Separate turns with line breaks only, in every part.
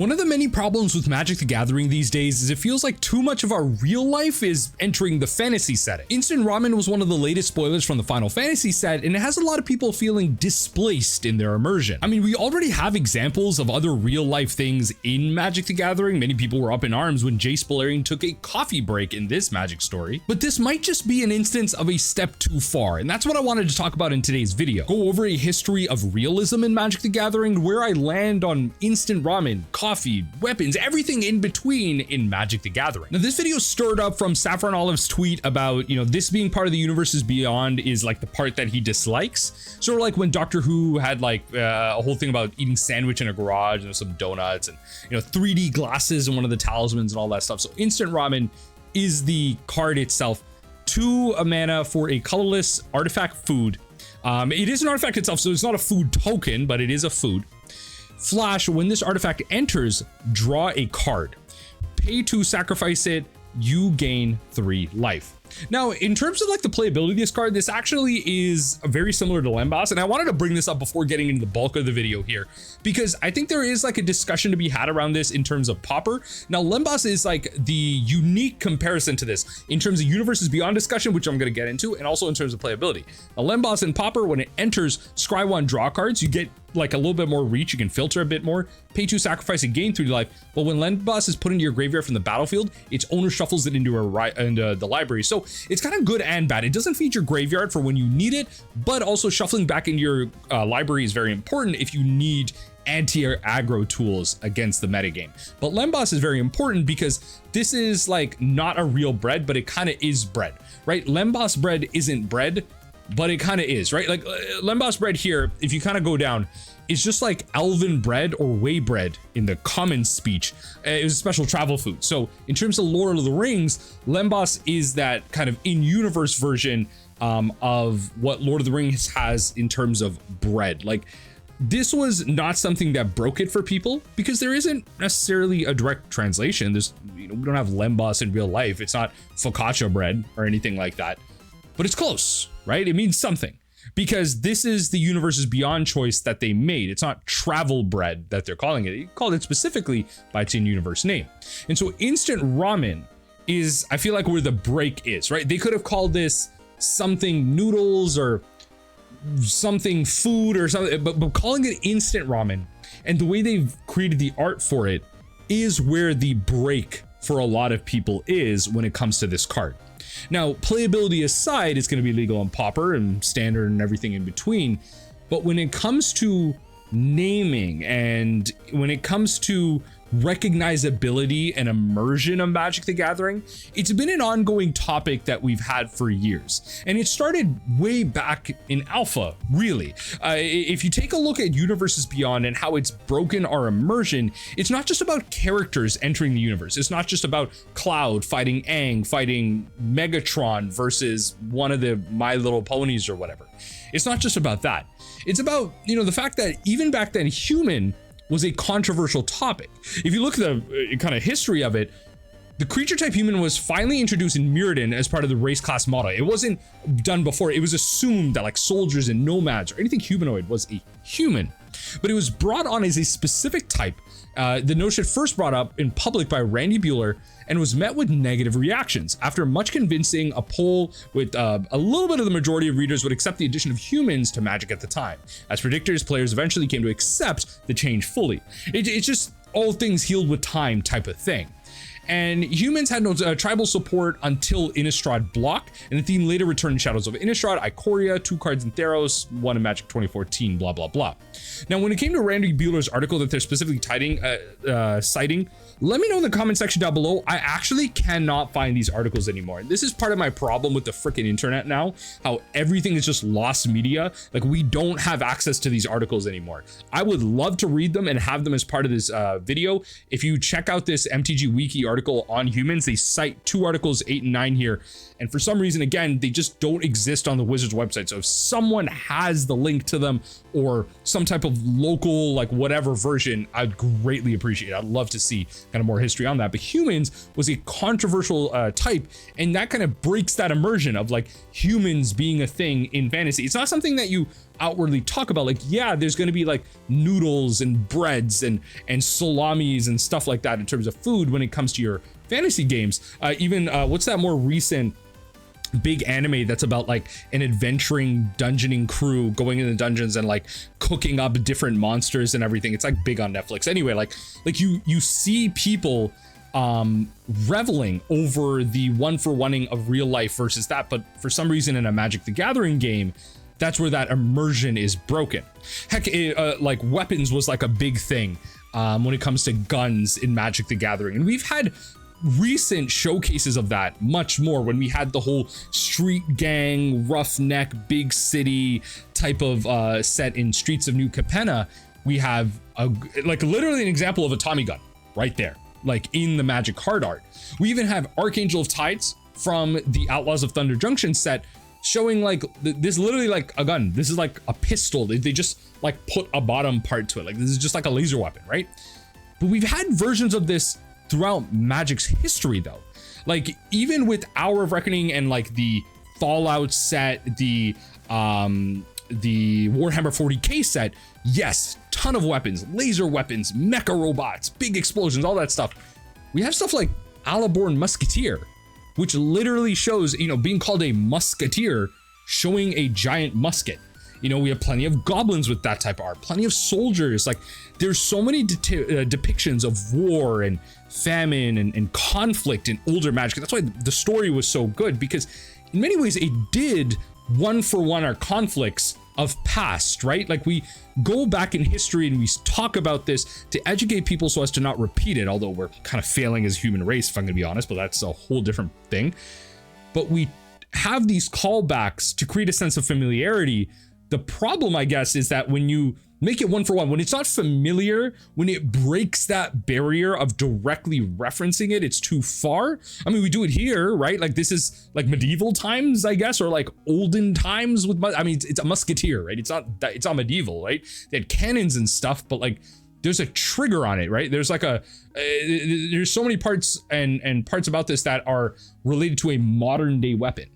One of the many problems with Magic the Gathering these days is it feels like too much of our real life is entering the fantasy setting. Instant Ramen was one of the latest spoilers from the Final Fantasy set, and it has a lot of people feeling displaced in their immersion. I mean, we already have examples of other real life things in Magic the Gathering. Many people were up in arms when Jace Balerion took a coffee break in this Magic story, but this might just be an instance of a step too far, and that's what I wanted to talk about in today's video. Go over a history of realism in Magic the Gathering, where I land on instant ramen, coffee, weapons, everything in between in Magic the Gathering. Now, this video stirred up from Saffron Olive's tweet about, this being part of the universes beyond is like the part that he dislikes. Sort of like when Doctor Who had like a whole thing about eating sandwich in a garage and some donuts and 3D glasses and one of the talismans and all that stuff. So instant ramen is the card itself. 2 mana for a colorless artifact food. It is an artifact itself, so it's not a food token, but it is a food. Flash, when this artifact enters, draw a card. Pay to sacrifice it, you gain 3 life. Now, in terms of like the playability of this card, this actually is very similar to Lembas, and I wanted to bring this up before getting into the bulk of the video here, because I think there is like a discussion to be had around this in terms of Pauper. Now, Lembas is like the unique comparison to this in terms of Universes Beyond discussion, which I'm going to get into, and also in terms of playability. Now, Lembas and Pauper, when it enters, scry 1, draw cards, you get like a little bit more reach, you can filter a bit more, pay 2, sacrifice and gain 3 life. But when Lembas is put into your graveyard from the battlefield, its owner shuffles it into the library. So it's kind of good and bad. It doesn't feed your graveyard for when you need it, but also shuffling back into your library is very important if you need anti-aggro tools against the metagame. But Lembas is very important because this is like not a real bread, but it kind of is bread, right? Lembas bread isn't bread, but it kind of is, right? Like Lembas bread here, if you kind of go down, is just like elven bread or way bread in the common speech. It was a special travel food. So in terms of Lord of the Rings, Lembas is that kind of in-universe version of what Lord of the Rings has in terms of bread. Like this was not something that broke it for people because there isn't necessarily a direct translation. There's, we don't have Lembas in real life. It's not focaccia bread or anything like that, but it's close, right? It means something. Because this is the Universes Beyond choice that they made. It's not travel bread that they're calling it. They called it specifically by its in-universe name. And so instant ramen is, I feel like, where the break is, right? They could have called this something noodles or something food or something, but calling it instant ramen and the way they've created the art for it is where the break for a lot of people is when it comes to this card. Now, playability aside, it's going to be legal and Pauper and standard and everything in between. But when it comes to naming and when it comes to recognizability and immersion of Magic the Gathering, it's been an ongoing topic that we've had for years. And it started way back in Alpha, really. If you take a look at Universes Beyond and how it's broken our immersion, it's not just about characters entering the universe. It's not just about Cloud fighting Aang, fighting Megatron versus one of the My Little Ponies or whatever. It's not just about that. It's about, the fact that even back then, human was a controversial topic. If you look at the kind of history of it, the creature type human was finally introduced in Mirrodin as part of the race class model. It wasn't done before. It was assumed that like soldiers and nomads or anything humanoid was a human, but it was brought on as a specific type. The notion first brought up in public by Randy Bueller and was met with negative reactions. After much convincing, a poll with a little bit of the majority of readers would accept the addition of humans to Magic at the time. As predictors, players eventually came to accept the change fully. It's just all things healed with time type of thing. And humans had no tribal support until Innistrad block, and the theme later returned in Shadows of Innistrad, Ikoria, 2 cards in Theros, 1 in Magic 2014, blah, blah, blah. Now, when it came to Randy Bueller's article that they're specifically citing, let me know in the comment section down below. I actually cannot find these articles anymore. This is part of my problem with the freaking internet now, how everything is just lost media. Like we don't have access to these articles anymore. I would love to read them and have them as part of this video. If you check out this MTG Wiki article on humans, they cite 2 articles, 8 and 9 here. And for some reason, again, they just don't exist on the Wizards website. So if someone has the link to them or some type of local, like whatever version, I'd greatly appreciate it. I'd love to see kind of more history on that. But humans was a controversial type, and that kind of breaks that immersion of like humans being a thing in fantasy. It's not something that you outwardly talk about, like, yeah, there's going to be like noodles and breads and salamis and stuff like that in terms of food when it comes to your fantasy games. Even what's that more recent big anime that's about like an adventuring dungeoning crew going into dungeons and like cooking up different monsters and everything? It's like big on Netflix. Anyway, like you see people reveling over the one-for-oneing of real life versus that, but for some reason in a Magic the Gathering game, that's where that immersion is broken. Heck, like weapons was like a big thing when it comes to guns in Magic the Gathering, and we've had recent showcases of that much more when we had the whole street gang, roughneck, big city type of set in Streets of New Capenna. We have like literally an example of a Tommy gun right there, like in the Magic card art. We even have Archangel of Tides from the Outlaws of Thunder Junction set showing like this literally like a gun. This is like a pistol. They just like put a bottom part to it. Like this is just like a laser weapon, right? But we've had versions of this throughout Magic's history though. Like even with Hour of Reckoning and like the Fallout set, the Warhammer 40k set, yes, ton of weapons, laser weapons, mecha robots, big explosions, all that stuff. We have stuff like Alaborn Musketeer, which literally shows, you know, being called a musketeer, showing a giant musket. You know, we have plenty of goblins with that type of art, plenty of soldiers. Like there's so many depictions of war and famine and conflict in older Magic. That's why the story was so good, because in many ways it did one-for-one our conflicts of past, right? Like we go back in history and we talk about this to educate people so as to not repeat it, although we're kind of failing as a human race, if I'm gonna be honest, but that's a whole different thing. But we have these callbacks to create a sense of familiarity. The problem, I guess, is that when you make it one-for-one, when it's not familiar, when it breaks that barrier of directly referencing it, it's too far. I mean, we do it here, right? Like this is like medieval times, I guess, or like olden times with, I mean, it's a musketeer, right? It's not medieval, right? They had cannons and stuff, but like there's a trigger on it, right? There's like there's so many parts and parts about this that are related to a modern day weapon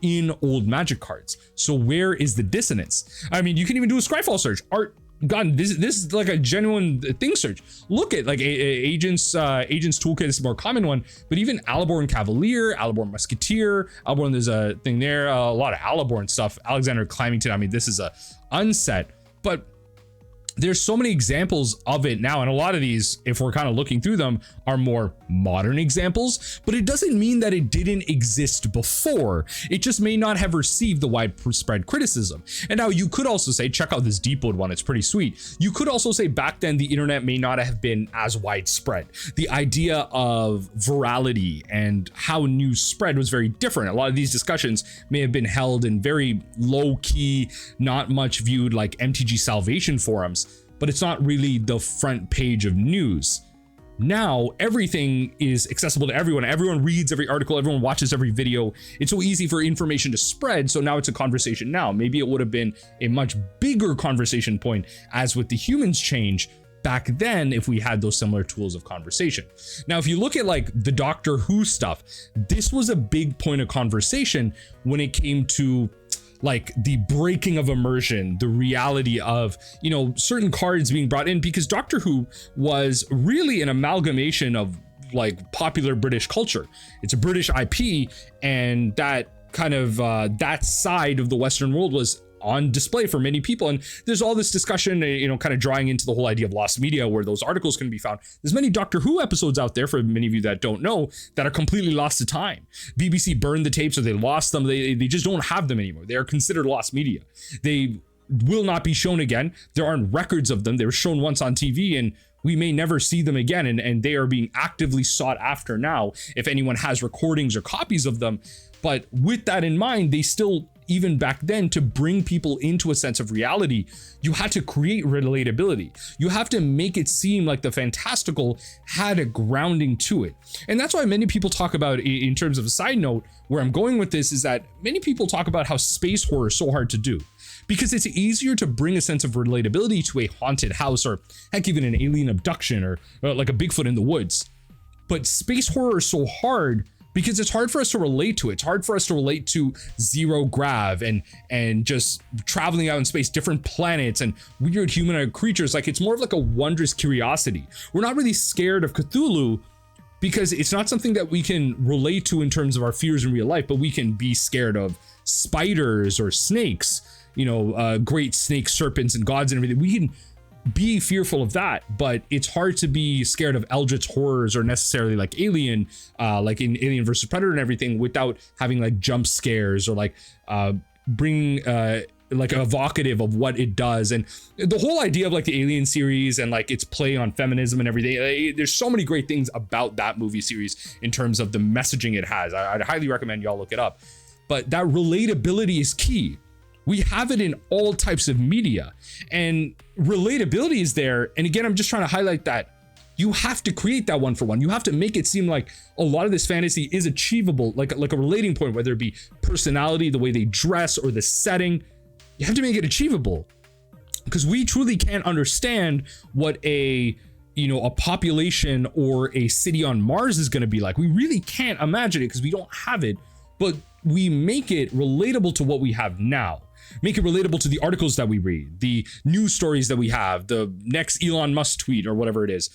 in old Magic cards. So where is the dissonance? I mean, you can even do a Scryfall search. Art gun. This is like a genuine thing search. Look at like agents toolkit is the more common one, but even Alaborn Cavalier, Alaborn Musketeer, Alaborn. There's a thing there. A lot of Alaborn stuff. Alexander Climington. I mean, this is a unset, but there's so many examples of it now, and a lot of these, if we're kind of looking through them, are more modern examples, but it doesn't mean that it didn't exist before. It just may not have received the widespread criticism. And now you could also say, check out this Deepwood one, it's pretty sweet. You could also say back then the internet may not have been as widespread. The idea of virality and how news spread was very different. A lot of these discussions may have been held in very low-key, not much viewed like MTG Salvation forums, but it's not really the front page of news. Now everything is accessible to everyone. Everyone reads every article, everyone watches every video. It's so easy for information to spread. So now it's a conversation now. Maybe it would have been a much bigger conversation point as with the humans change back then if we had those similar tools of conversation. Now, if you look at like the Doctor Who stuff, this was a big point of conversation when it came to like the breaking of immersion, the reality of, you know, certain cards being brought in, because Doctor Who was really an amalgamation of like popular British culture. It's a British IP, and that kind of that side of the Western world was on display for many people. And there's all this discussion, you know, kind of drawing into the whole idea of lost media, where those articles can be found. There's many Doctor Who episodes out there, for many of you that don't know, that are completely lost to time. BBC burned the tapes, or they lost them. They just don't have them anymore. They are considered lost media. They will not be shown again. There aren't records of them. They were shown once on TV, and we may never see them again. And they are being actively sought after now, if anyone has recordings or copies of them. But with that in mind, they still, even back then, to bring people into a sense of reality, you had to create relatability. You have to make it seem like the fantastical had a grounding to it. And that's why many people talk about, in terms of a side note, where I'm going with this is that many people talk about how space horror is so hard to do, because it's easier to bring a sense of relatability to a haunted house, or heck, even an alien abduction, or like a Bigfoot in the woods. But space horror is so hard because it's hard for us to relate to it. It's hard for us to relate to zero grav and just traveling out in space, different planets and weird humanoid creatures. Like, it's more of like a wondrous curiosity. We're not really scared of Cthulhu because it's not something that we can relate to in terms of our fears in real life, but we can be scared of spiders or snakes, great snake serpents and gods and everything. We can be fearful of that, but it's hard to be scared of eldritch horrors or necessarily like Alien, like in Alien versus Predator and everything, without having like jump scares or like bringing like evocative of what it does. And the whole idea of like the Alien series and like its play on feminism and everything, there's so many great things about that movie series in terms of the messaging it has. I'd highly recommend y'all look it up, but that relatability is key. We have it in all types of media, and relatability is there. And again, I'm just trying to highlight that you have to create that one for one. You have to make it seem like a lot of this fantasy is achievable, like a relating point, whether it be personality, the way they dress, or the setting. You have to make it achievable, because we truly can't understand what a population or a city on Mars is going to be like. We really can't imagine it because we don't have it, but we make it relatable to what we have now. Make it relatable to the articles that we read, the news stories that we have, the next Elon Musk tweet or whatever it is.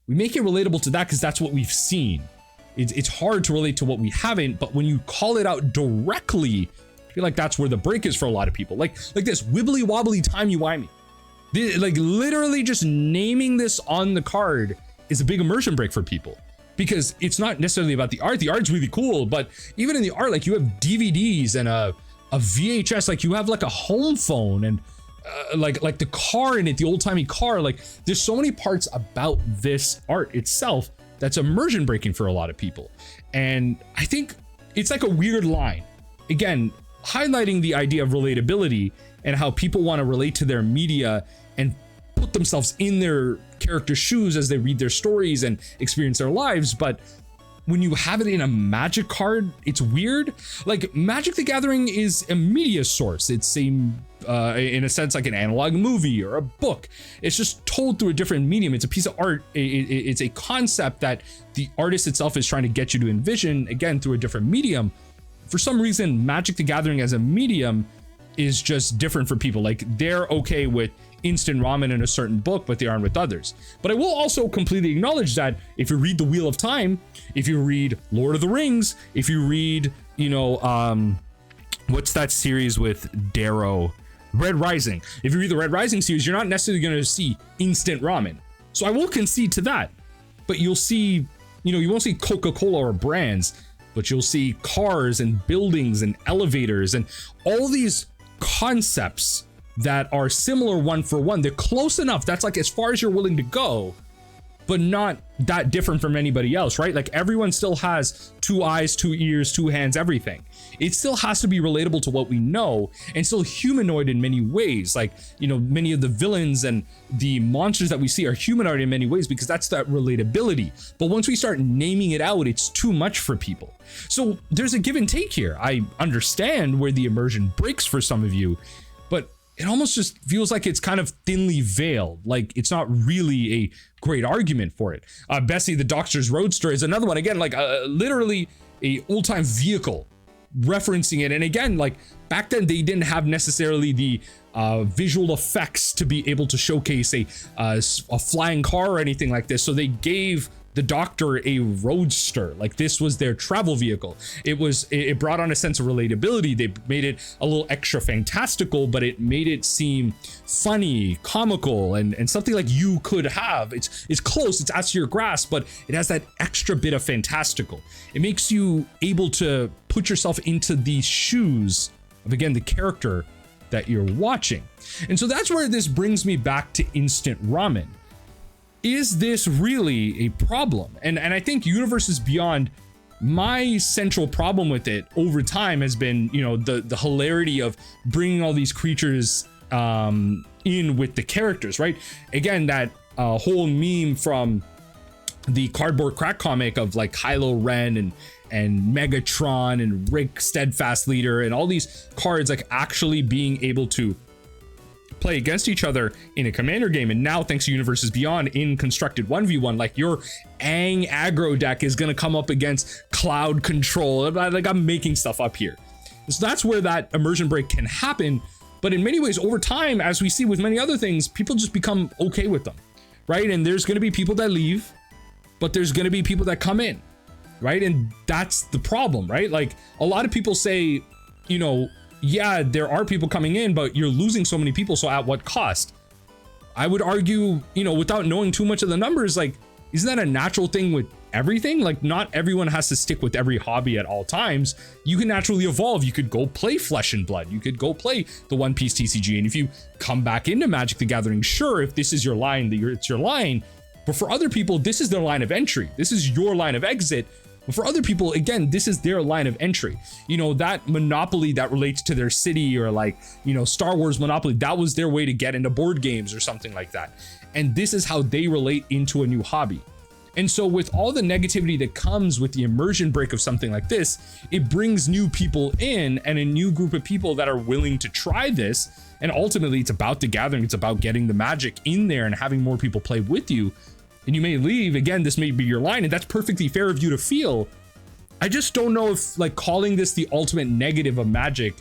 We make it relatable to that because that's what we've seen. It's hard to relate to what we haven't, but when you call it out directly, I feel like that's where the break is for a lot of people. Like this wibbly wobbly timey-wimey. Like literally just naming this on the card is a big immersion break for people, because it's not necessarily about the art. The art's really cool, but even in the art, like you have DVDs and a VHS, like you have like a home phone and like the car in it, the old-timey car. Like there's so many parts about this art itself that's immersion breaking for a lot of people. And I think it's like a weird line. Again, highlighting the idea of relatability and how people want to relate to their media and put themselves in their character's shoes as they read their stories and experience their lives. But when you have it in a Magic card, it's weird. Like Magic the Gathering is a media source. It's in a sense like an analog movie or a book. It's just told through a different medium. It's a piece of art. It's a concept that the artist itself is trying to get you to envision, again, through a different medium. For some reason, Magic the Gathering as a medium is just different for people. Like they're okay with instant ramen in a certain book, but they aren't with others. But I will also completely acknowledge that if you read The Wheel of Time, if you read Lord of the Rings, if you read, what's that series with Darrow? Red Rising. If you read the Red Rising series, you're not necessarily going to see instant ramen. So I will concede to that. But you'll see, you won't see Coca-Cola or brands, but you'll see cars and buildings and elevators and all these concepts that are similar one for one. They're close enough. That's like as far as you're willing to go, but not that different from anybody else, right? Like everyone still has 2 eyes, 2 ears, 2 hands, everything. It still has to be relatable to what we know and still humanoid in many ways. Like, many of the villains and the monsters that we see are humanoid in many ways because that's that relatability. But once we start naming it out, it's too much for people. So there's a give and take here. I understand where the immersion breaks for some of you, but it almost just feels like it's kind of thinly veiled. Like it's not really a great argument for it. Bessie the Doctor's Roadster is another one. Again, like literally a old-time vehicle referencing it. And again, like back then they didn't have necessarily the visual effects to be able to showcase a flying car or anything like this. So they gave the Doctor a roadster. Like this was their travel vehicle. It brought on a sense of relatability. They made it a little extra fantastical, but it made it seem funny, comical, and something like you could have. It's close, it's at your grasp, but it has that extra bit of fantastical. It makes you able to put yourself into the shoes of, again, the character that you're watching. And so that's where this brings me back to instant ramen. Is this really a problem? And I think Universes Beyond, my central problem with it over time has been, the hilarity of bringing all these creatures in with the characters, right? Again, that whole meme from the Cardboard Crack comic of like Kylo Ren and Megatron and Rick Steadfast Leader and all these cards like actually being able to play against each other in a commander game. And now, thanks to Universes Beyond, in constructed 1v1, like your Aang aggro deck is going to come up against cloud control. Like I'm making stuff up here. So that's where that immersion break can happen. But in many ways, over time, as we see with many other things, people just become okay with them, right? And there's going to be people that leave, but there's going to be people that come in, right? And that's the problem, right? Like a lot of people say, you know, yeah, there are people coming in, but you're losing so many people. So at what cost? I would argue, you know, without knowing too much of the numbers, like, isn't that a natural thing with everything? Like not everyone has to stick with every hobby at all times. You can naturally evolve. You could go play Flesh and Blood. You could go play the One Piece TCG. And if you come back into Magic the Gathering, sure, if this is your line, it's your line. But for other people, this is their line of entry. This is your line of exit. But for other people, again, this is their line of entry. You know, that Monopoly that relates to their city, or like, you know, Star Wars Monopoly, that was their way to get into board games or something like that. And this is how they relate into a new hobby. And so with all the negativity that comes with the immersion break of something like this, it brings new people in and a new group of people that are willing to try this. And ultimately, it's about the gathering. It's about getting the magic in there and having more people play with you. And you may leave. Again, this may be your line, and that's perfectly fair of you to feel. I just don't know if like calling this the ultimate negative of Magic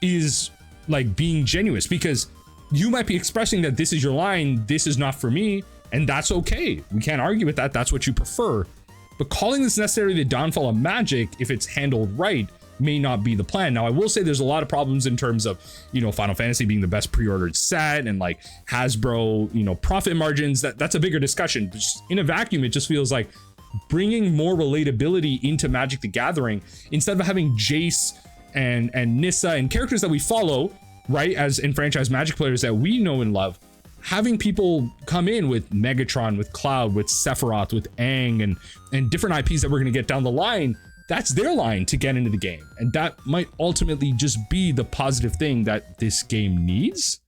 is like being genuine, because you might be expressing that this is your line, this is not for me, and that's okay. We can't argue with that. That's what you prefer. But calling this necessarily the downfall of Magic, if it's handled right, may not be the plan. Now, I will say there's a lot of problems in terms of, you know, Final Fantasy being the best pre-ordered set and like Hasbro, you know, profit margins. That's a bigger discussion. But just in a vacuum, it just feels like bringing more relatability into Magic the Gathering, instead of having Jace and Nissa and characters that we follow, right, as enfranchised Magic players that we know and love, having people come in with Megatron, with Cloud, with Sephiroth, with Aang, and different IPs that we're going to get down the line. That's their line to get into the game. And that might ultimately just be the positive thing that this game needs.